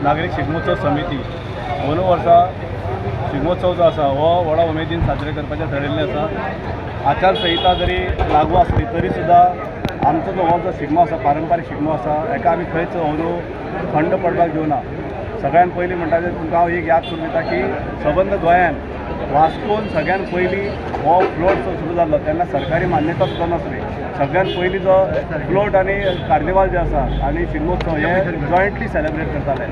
नागरिक शिगमोत्सव समिती अंदू वर्सा शिगमोत्सव जो आसा हो व्हडा उमेदीन साजरे करपाचें ठरयिल्लें आसा। आचारसंहिता जरी लागू आसली तरी सुद्दां आमचो जो शिगमो आसा पारंपारीक शिगमो आसा हेका आमी खंयच अंदू खंड पडपाक दिवना। सगळ्यान पयलीं म्हणटा तें तुमकां हांव एक याद करून दिता की सबंद गोंयान वास्कोन सगळ्यान पयलीं हो फ्लोट जो सुरू जाल्लो तेन्ना सरकारी मान्यता सुद्दां नासली। सगळ्यान पयलीं जो फ्लोट आनी कार्निवाल जे आसा आनी शिगमोत्सव हे जॉयंटली सेलेब्रेट करताले।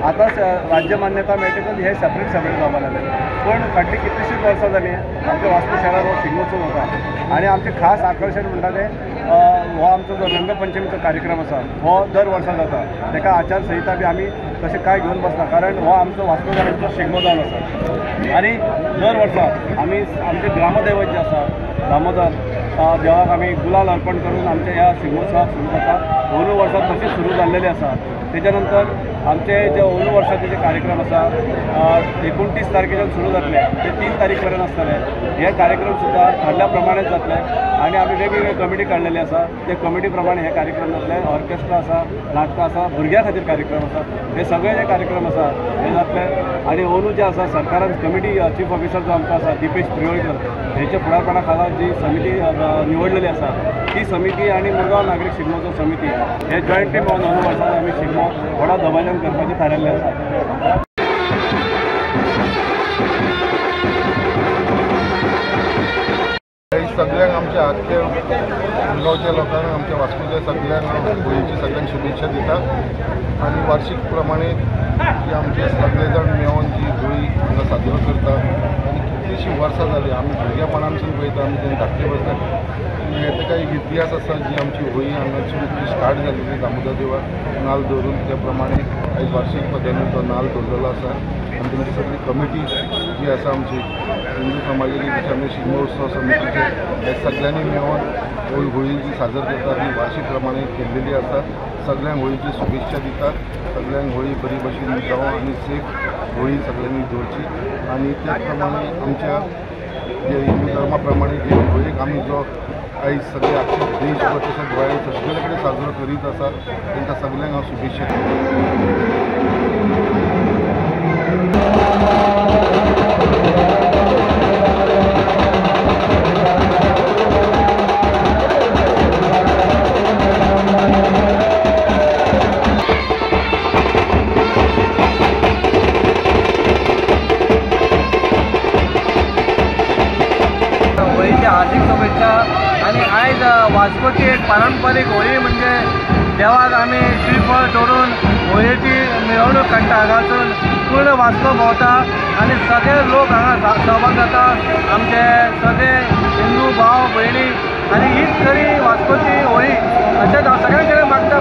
आतां राज्य मान्यता मेळटकच हे सेपरेट जावपाक लागले। पण फाटलीं कितलींशींच वर्सां जालीं आमच्या वास्को शहरात हो शिगमोत्सव जाता आनी आमचें खास आकर्शण म्हणटा तें हो आमचो जो रंगपंचमीचो कार्यक्रम आसा हो दर वर्सा जाता। ताका आचारसंहिता बी आमी तशें कांय घेवन बसना कारण हो आमचो वास्को शहराचो शिगमो जावन आसा। आनी दर वर्सा आमी आमचे ग्रामदैवत जे आसा दामोदर देवाक आमी गुलाल अर्पण करून आमच्या ह्या शिगमोत्सवाक सुरू जाता। अंदू वर्सा तशें सुरू जाल्लेलें आसा। तेच्या नंतर आमचे जे अंदू वर्साचे जे कार्यक्रम आसा 29 तारखेच्यान सुरू जातले ते 3 तारीख पर्यंत आसतले। हे कार्यक्रम सुद्दां ठरल्या प्रमाणेच जातले आनी आमी वेगवेगळे कमिटी काडलेली आसा। ते कमिटी प्रमाणे हे कार्यक्रम जातले। ऑर्केस्ट्रा आसा, नाटकां आसा, भुरग्यां खातीर कार्यक्रम आसा, हे सगळे जे कार्यक्रम आसा हे जातले। आनी अंदू जे आसा सरकारान कमिटी चीफ ऑफिसर जो आमचो आसा दिपेश त्रियोळकर हेच्या फुडारपणा खाला जी समिती निवडलेली आसा ती समिती आनी मुरगांव नागरीक शिगमोत्सव समिती हे जॉयंटली मेळून अंदू वर्सा आमी शिगमो व्हडा दबाज्यान करपाचें थारायल्लें आसा। सगळ्यांक आमच्या आख्या मुरगांवच्या लोकांक आमच्या वास्कोच्या सगळ्यांक होळीची सगळ्यांक शुभेच्छा दिता आनी वार्षिक प्रमाणे जी आमचे सगळे जाण मेळून जी होळी हांगा साजरो करता आनी कितलींशीं वर्सां जालीं आमी भुरगेपणानसून पळयता आमी तेन्ना धाकटे बसता ताका एक इतिहास आसा जी आमची होळी हांगासून स्टार्ट जाल्ली दामोदर देवाक नाल्ल दवरून त्या प्रमाणे आयज वार्षिक पद्दतीन तो नाल्ल दवरलेलो आसा। आनी तुमची सगळी कमिटी जी आसा आमची हिंदू समाजाची जशी आमी शिगमोत्सव समितीचे हे सगळ्यांनी मेळून होळी जी साजर करतात ही वार्षिक प्रमाणे केल्लेली आसा। सगळ्यांक होळीची शुभेच्छा दितात। सगळ्यांक होळी बरी भशेन जावं आनी सेफ होळी सगळ्यांनी दवरची आनी त्याच प्रमाणे आमच्या जे हिंदू धर्मा प्रमाणे जे होळीक आमी जो आयज सगळे आख्खे देशभर तशेंच गोंयांत सगळे कडेन साजरो करीत आसा तांकां सगळ्यांक हांव शुभेच्छा दिता। हार्दिक शुभेच्छा। आणि आयज वास्कोची एक पारंपारीक होळी म्हणजे देवाक आमी श्रीफळ दवरून होळयेची मिरवणूक काडटा हांगासून पूर्ण वास्को भोंवता आनी सगळे लोक हांगा सहभाग जाता। आमचे सगळे हिंदू भाव भयणी आनी हीच खरी वास्कोची होळी अशेंच हांव सगळ्यां कडेन मागता